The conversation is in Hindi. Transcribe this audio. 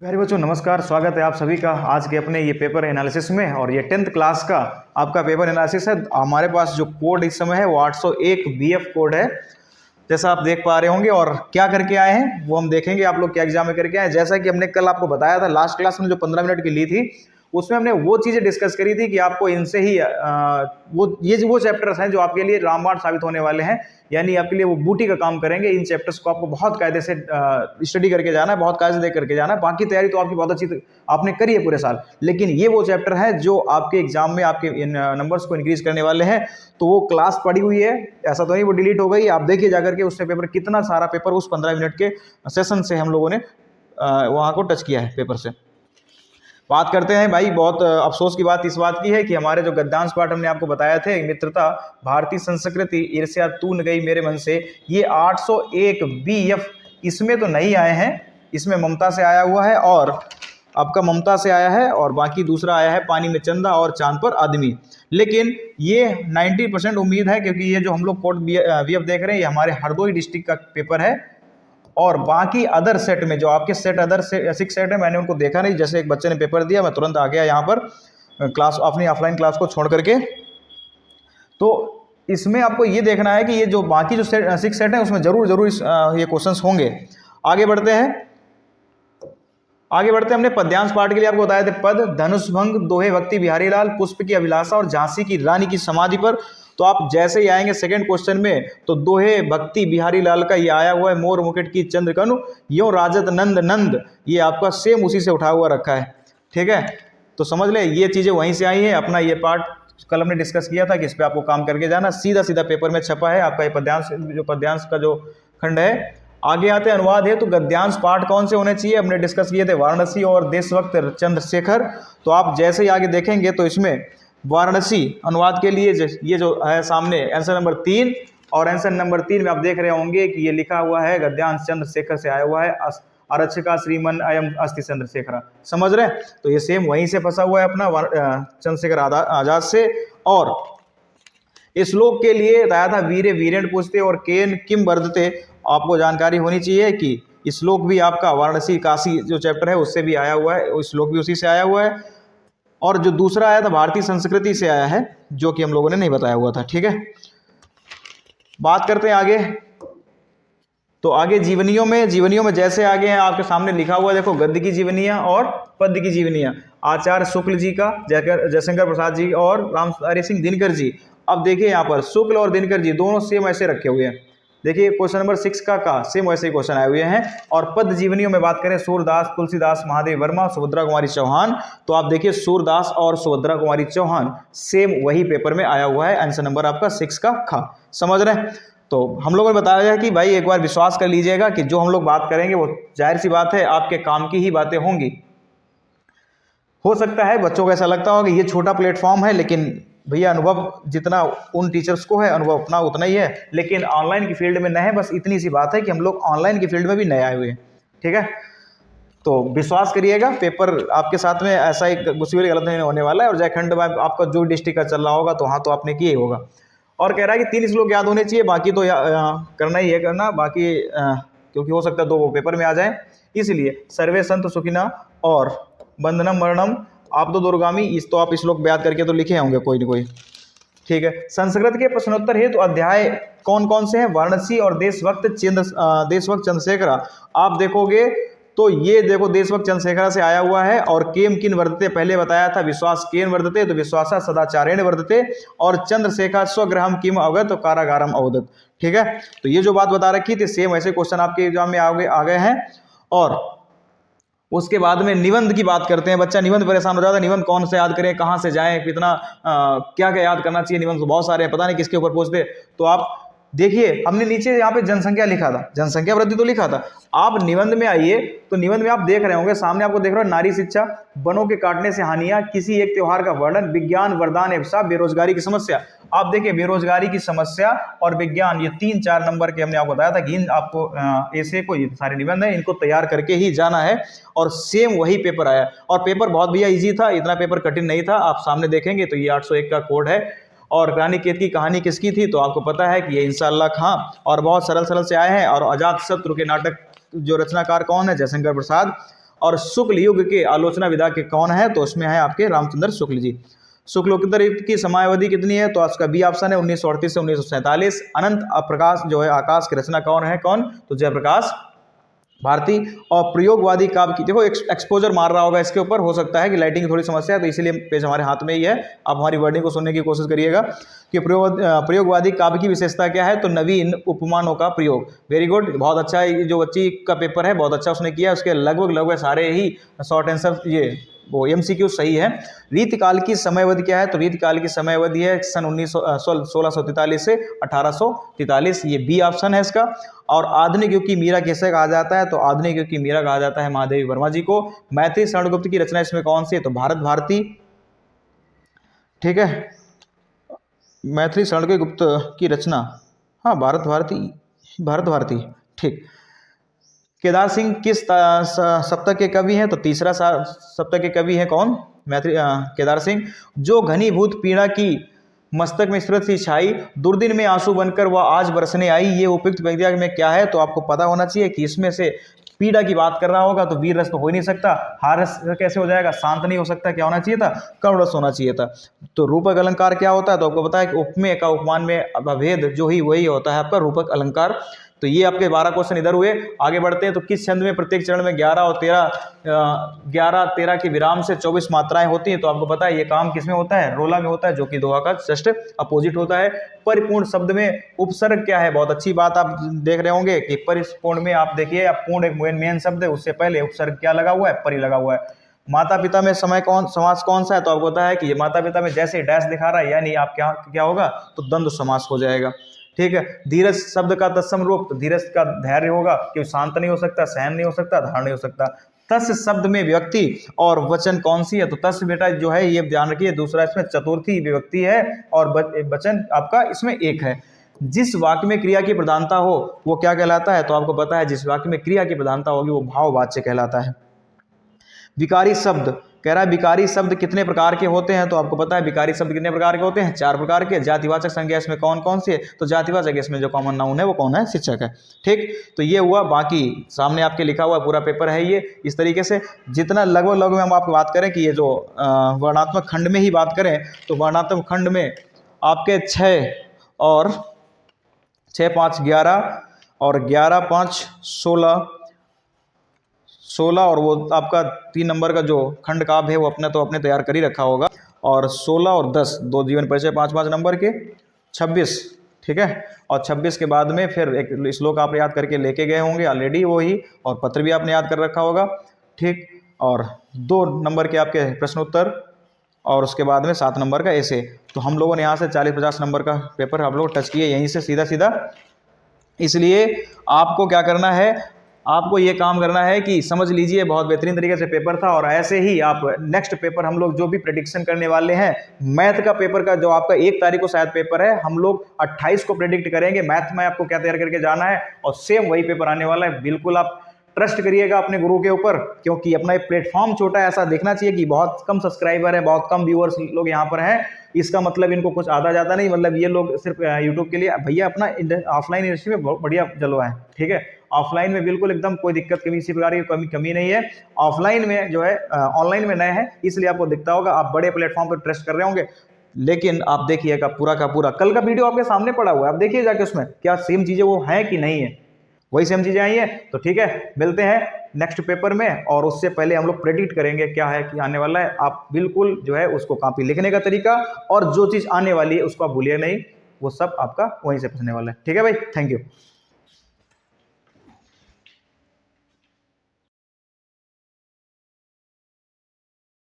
प्यारे बच्चों नमस्कार, स्वागत है आप सभी का आज के अपने ये पेपर एनालिसिस में। और ये 10th क्लास का आपका पेपर एनालिसिस है। हमारे पास जो कोड इस समय है वो 801 BF कोड है, जैसा आप देख पा रहे होंगे। और क्या करके आए हैं वो हम देखेंगे, आप लोग क्या एग्जाम में करके आए। जैसा कि हमने कल आपको बताया था, लास्ट क्लास में जो 15 मिनट की ली थी उसमें हमने वो चीज़ें डिस्कस करी थी कि आपको इनसे ही वो चैप्टर्स हैं जो आपके लिए रामबाण साबित होने वाले हैं, यानी आपके लिए वो बूटी का काम करेंगे। इन चैप्टर्स को आपको बहुत कायदे से स्टडी करके जाना है, बहुत कायदे से करके जाना है। बाकी तैयारी तो आपकी बहुत अच्छी आपने करी है पूरे साल, लेकिन ये वो चैप्टर है जो आपके एग्जाम में आपके इन नंबर्स को इंक्रीज करने वाले हैं। तो वो क्लास पड़ी हुई है, ऐसा तो नहीं वो डिलीट हो गई। आप देखिए जाकर के उससे पेपर, कितना सारा पेपर उस 15 मिनट के सेशन से हम लोगों ने वहाँ को टच किया है पेपर से। बात करते हैं भाई, बहुत अफसोस की बात इस बात की है कि हमारे जो गद्यांश पाठ हमने आपको बताया थे, मित्रता, भारतीय संस्कृति, ईर्ष्या तू न गई मेरे मन से, ये 801 BF इसमें तो नहीं आए हैं। इसमें ममता से आया हुआ है और आपका ममता से आया है, और बाकी दूसरा आया है पानी में चंदा और चांद पर आदमी। लेकिन ये 90% उम्मीद है, क्योंकि ये जो हम लोग कोड BF देख रहे हैं ये हमारे हरदोई डिस्ट्रिक्ट का पेपर है। और बाकी अदर सेट में जो आपके सेट अदर से 6 सेट है, मैंने उनको देखा नहीं। जैसे एक बच्चे ने पेपर दिया, मैं तुरंत आ गया यहाँ पर क्लास, अपनी ऑफलाइन क्लास को छोड़ करके। तो इसमें आपको ये देखना है कि ये जो बाकी जो 6 सेट है उसमें जरूर ये क्वेश्चंस होंगे। आगे बढ़ते हैं हमने पद्यांश पाठ के लिए आपको बताए थे पद, धनुष भंग, दोहे भक्ति बिहारी लाल, पुष्प की अभिलाषा और झांसी की रानी की समाधि पर। तो आप जैसे ही आएंगे सेकंड क्वेश्चन में, तो दोहे भक्ति बिहारी लाल का ये आया हुआ है, मोर मुकुट की चंद्रकनु यो राजत नंद नंद, ये आपका सेम उसी से उठा हुआ रखा है। ठीक है, तो समझ ले ये चीज़ें वहीं से आई हैं। अपना ये पार्ट कल हमने डिस्कस किया था कि इस पर आपको काम करके जाना, सीधा सीधा पेपर में छपा है आपका ये पद्यांश का जो खंड है। आगे आते अनुवाद है, तो गद्यांश पाठ कौन से होने चाहिए, हमने डिस्कस किए थे वाराणसी और देशभक्त चंद्रशेखर। तो आप जैसे ही आगे देखेंगे तो इसमें वाराणसी अनुवाद के लिए ये जो है सामने आंसर नंबर 3, और आंसर नंबर 3 में आप देख रहे होंगे कि ये लिखा हुआ है गद्यांश चंद्रशेखर से आया हुआ है, आरक्षका श्रीमन अयम अस्ति चंद्रशेखर। समझ रहे हैं, तो ये सेम वहीं से फंसा हुआ है अपना चंद्रशेखर आजाद से। और इस श्लोक के लिए बताया था वीरे वीरेण पूछते और केन किम वर्धते। आपको जानकारी होनी चाहिए कि इस श्लोक भी आपका वाराणसी काशी जो चैप्टर है उससे भी आया हुआ है, इस श्लोक भी उसी से आया हुआ है। और जो दूसरा आया था भारतीय संस्कृति से आया है, जो कि हम लोगों ने नहीं बताया हुआ था। ठीक है, बात करते हैं आगे। तो आगे जीवनियों में जैसे आगे हैं आपके सामने लिखा हुआ है, देखो गद्य की जीवनियां और पद्य की जीवनियां, आचार्य शुक्ल जी का, जयशंकर प्रसाद जी और रामधारी सिंह दिनकर जी। अब देखिए यहाँ पर शुक्ल और दिनकर जी दोनों सेम ऐसे रखे हुए हैं। देखिए क्वेश्चन नंबर 6 का सेम वैसे क्वेश्चन आए हुए हैं। और पद जीवनियों में बात करें, सूरदास, तुलसीदास, महादेव वर्मा, सुभद्रा कुमारी चौहान। तो आप देखिए सूरदास और सुभद्रा कुमारी चौहान सेम वही पेपर में आया हुआ है, आंसर नंबर आपका 6 का खा। समझ रहे हैं, तो हम लोगों ने बताया है कि भाई एक बार विश्वास कर लीजिएगा कि जो हम लोग बात करेंगे वो जाहिर सी बात है आपके काम की ही बातें होंगी। हो सकता है बच्चों को ऐसा लगता होगा कि ये छोटा प्लेटफॉर्म है, लेकिन भैया अनुभव जितना उन टीचर्स को है, अनुभव अपना उतना ही है। लेकिन ऑनलाइन की फील्ड में नए हैं, बस इतनी सी बात है कि हम लोग ऑनलाइन की फील्ड में भी नए आए हुए हैं। ठीक है, तो विश्वास करिएगा, पेपर आपके साथ में ऐसा एक गुस्से वाली गलत नहीं होने वाला है। और झारखंड में आपका जो डिस्ट्रिक्ट का चल रहा होगा तो हाँ, तो आपने किया ही होगा। और कह रहा है कि 3 श्लोक याद होने चाहिए, बाकी तो करना ही है करना, बाकी क्योंकि हो सकता है 2 वो पेपर में आ जाए, इसलिए सर्वे संत सुखिना और बंधनम मरणम आप तो दूरगामी, इस तो आप श्लोक याद करके तो लिखे होंगे कोई ना कोई। ठीक है, संस्कृत के प्रश्नोत्तर हेतु अध्याय कौन कौन से हैं, वाराणसी और देशभक्त चंद्रशेखर। आप देखोगे तो ये देखो देशभक्त चंद्रशेखर से आया हुआ है। और केम किन वर्धते पहले बताया था, विश्वास केन वर्धते, तो विश्वासा सदाचारेण वर्धते। और चंद्रशेखर स्वग्रहम किम अवगत, तो कारागारम अवदत। ठीक है, तो ये जो बात बता रखी थी सेम ऐसे क्वेश्चन आपके एग्जाम में आ गए हैं। और उसके बाद में निबंध की बात करते हैं। बच्चा निबंध परेशान हो जाता है, निबंध कौन से याद करें, कहाँ से जाएं, कितना क्या क्या याद करना चाहिए। निबंध तो बहुत सारे हैं, पता नहीं किसके ऊपर पूछते। तो आप देखिए हमने नीचे यहाँ पे जनसंख्या लिखा था, जनसंख्या वृद्धि तो लिखा था। आप निबंध में आइए तो निबंध में आप देख रहे होंगे सामने, आपको देख रहे हो नारी शिक्षा, वनों के काटने से हानियां, किसी एक त्योहार का वर्णन, विज्ञान, वरदान, एवसा, बेरोजगारी की समस्या। आप देखिए बेरोजगारी की समस्या और विज्ञान, ये 3-4 नंबर के हमने आपको बताया था कि इन आपको ऐसे को ये सारे निबंध है, इनको तैयार करके ही जाना है। और सेम वही पेपर आया, और पेपर बहुत भैया ईजी था, इतना पेपर कठिन नहीं था। आप सामने देखेंगे तो ये 801 का कोड है। और रानीखेत की कहानी किसकी थी, तो आपको पता है कि ये इंशाअल्लाह खां, और बहुत सरल से आए हैं। और अजात शत्रु के नाटक जो रचनाकार कौन है, जयशंकर प्रसाद। और शुक्ल युग के आलोचना विधा के कौन है, तो उसमें है आपके रामचंद्र शुक्ल जी। शुक्लोत्तर युग की समयावधि कितनी है, तो आपका बी ऑप्शन है 1938 से 1947। अनंत प्रकाश जो है आकाश की रचना कौन है, कौन, तो जयप्रकाश भारती। और प्रयोगवादी काव्य की, देखो एक्सपोजर मार रहा होगा इसके ऊपर, हो सकता है कि लाइटिंग की थोड़ी समस्या है, तो इसीलिए पेज हमारे हाथ में ही है, आप हमारी वर्डिंग को सुनने की कोशिश करिएगा कि प्रयोगवादी काव्य की विशेषता क्या है, तो नवीन उपमानों का प्रयोग। वेरी गुड, बहुत अच्छा है, ये जो बच्ची का पेपर है बहुत अच्छा उसने किया है, उसके लगभग सारे ही शॉर्ट आंसर ये वो MCQ सही है। रीतकाल की समयावधि क्या है, तो रीतकाल की समयावधि है सन 1643 से 1843, ये बी ऑप्शन है इसका। और आधुनिक युग की मीरा कैसे कहा जाता है, तो आधुनिक युग की मीरा कहा जाता है महादेवी वर्मा जी को। मैत्री शरणगुप्त की रचना इसमें कौन सी है, तो भारत भारती, ठीक है, मैत्री शरणगुप्त की रचना, हाँ भारत भारती, ठीक। केदार सिंह किस सप्तक के कवि हैं, तो तीसरा सप्तक के कवि हैं कौन, केदार सिंह। जो घनीभूत पीड़ा की मस्तक में स्फुरत सी छाई, दुर्दिन में आंसू बनकर वह आज बरसने आई, ये उपयुक्त वाक्य में क्या है, तो आपको पता होना चाहिए कि इसमें से पीड़ा की बात कर रहा होगा तो वीर रस तो हो ही नहीं सकता, हार रस कैसे हो जाएगा, शांत नहीं हो सकता, क्या होना चाहिए था, करुण रस होना चाहिए था। तो रूपक अलंकार क्या होता है, तो आपको पता है कि उपमेय का उपमान में अभेद जो ही वही होता है आपका रूपक अलंकार। तो ये आपके 12 क्वेश्चन इधर हुए। आगे बढ़ते हैं, तो किस छंद में प्रत्येक चरण में 11 और 13 के विराम से 24 मात्राएं होती हैं, तो आपको पता है ये काम किसमें होता है, रोला में होता है, जो कि दोहा का जस्ट अपोजिट होता है। परिपूर्ण शब्द में उपसर्ग क्या है, बहुत अच्छी बात आप देख रहे होंगे कि परिपूर्ण में आप देखिए, आप पूर्ण एक मेन शब्द है, उससे पहले उपसर्ग क्या लगा हुआ है, परि लगा हुआ है। माता पिता में समास कौन सा है, तो आपको पता है कि ये माता पिता में जैसे डैश दिखा रहा है, यानी आप क्या होगा, तो द्वंद्व समास हो जाएगा, ठीक है। धीरज शब्द का तत्सम रूप, तो धीरज का धैर्य होगा, क्योंकि शांत नहीं हो सकता, सहन नहीं हो सकता, धारण नहीं हो सकता। तस् शब्द में व्यक्ति और वचन कौन सी है, तो तस् बेटा जो है ये ध्यान रखिए, दूसरा इसमें चतुर्थी विभक्ति है और वचन आपका इसमें एक है। जिस वाक्य में क्रिया की प्रधानता हो वो क्या कहलाता है, तो आपको पता है जिस वाक्य में क्रिया की प्रधानता होगी वो भाववाच्य कहलाता है। विकारी शब्द कह रहा है, विकारी शब्द कितने प्रकार के होते हैं, तो आपको पता है विकारी शब्द कितने प्रकार के होते हैं, 4 प्रकार के। जातिवाचक संज्ञा इसमें कौन कौन सी है, तो जातिवाचक इसमें जो कॉमन नाउन है वो कौन है, शिक्षक है, ठीक। तो ये हुआ, बाकी सामने आपके लिखा हुआ पूरा पेपर है ये इस तरीके से। जितना लगभग हम आपको बात करें कि ये जो वर्णात्मक खंड में ही बात करें, तो वर्णात्मक खंड में आपके 6 और 6, 5, 11 और 11, 5, 16 और वो आपका 3 नंबर का जो खंड काव्य है वो अपने तैयार कर ही रखा होगा। और 16 और 10 2 जीवन परिचय 5-5 नंबर के, 26, ठीक है। और 26 के बाद में फिर एक श्लोक आप याद करके लेके गए होंगे ऑलरेडी वही, और पत्र भी आपने याद कर रखा होगा, ठीक। और 2 नंबर के आपके प्रश्न उत्तर, और उसके बाद में 7 नंबर का ऐसे। तो हम लोगों ने यहाँ से 40-50 नंबर का पेपर आप लोग टच किए यहीं से सीधा। इसलिए आपको क्या करना है, आपको ये काम करना है कि समझ लीजिए बहुत बेहतरीन तरीके से पेपर था। और ऐसे ही आप नेक्स्ट पेपर हम लोग जो भी प्रेडिक्शन करने वाले हैं, मैथ का पेपर का जो आपका 1 तारीख को शायद पेपर है, हम लोग 28 को प्रेडिक्ट करेंगे मैथ में आपको क्या तैयार करके जाना है, और सेम वही पेपर आने वाला है। बिल्कुल आप ट्रस्ट करिएगा अपने गुरु के ऊपर, क्योंकि अपना एक प्लेटफॉर्म छोटा है, ऐसा देखना चाहिए कि बहुत कम सब्सक्राइबर है, बहुत कम व्यूअर्स लोग यहाँ पर हैं, इसका मतलब इनको कुछ आधा ज़्यादा नहीं, मतलब ये लोग सिर्फ यूट्यूब के लिए। भैया अपना ऑफलाइन इंडस्ट्री में बहुत बढ़िया जलवा है, ठीक है। ऑफलाइन में बिल्कुल एकदम कोई दिक्कत किसी प्रकार की कमी नहीं है। ऑफलाइन में जो है ऑनलाइन में नए हैं इसलिए आपको दिखता होगा, आप बड़े प्लेटफॉर्म पर ट्रस्ट कर रहे होंगे, लेकिन आप देखिएगा पूरा का पूरा कल का वीडियो आपके सामने पड़ा हुआ है, आप देखिए जाके उसमें क्या सेम चीज़ें वो हैं कि नहीं है, वही सेम चीज़ें आई हैं। तो ठीक है, मिलते हैं नेक्स्ट पेपर में, और उससे पहले हम लोग प्रेडिक्ट करेंगे क्या है कि आने वाला है। आप बिल्कुल जो है उसको कॉपी लिखने का तरीका और जो चीज़ आने वाली है उसको आप भूलिए नहीं, वो सब आपका वहीं से पूछने वाला है। ठीक है भाई, थैंक यू।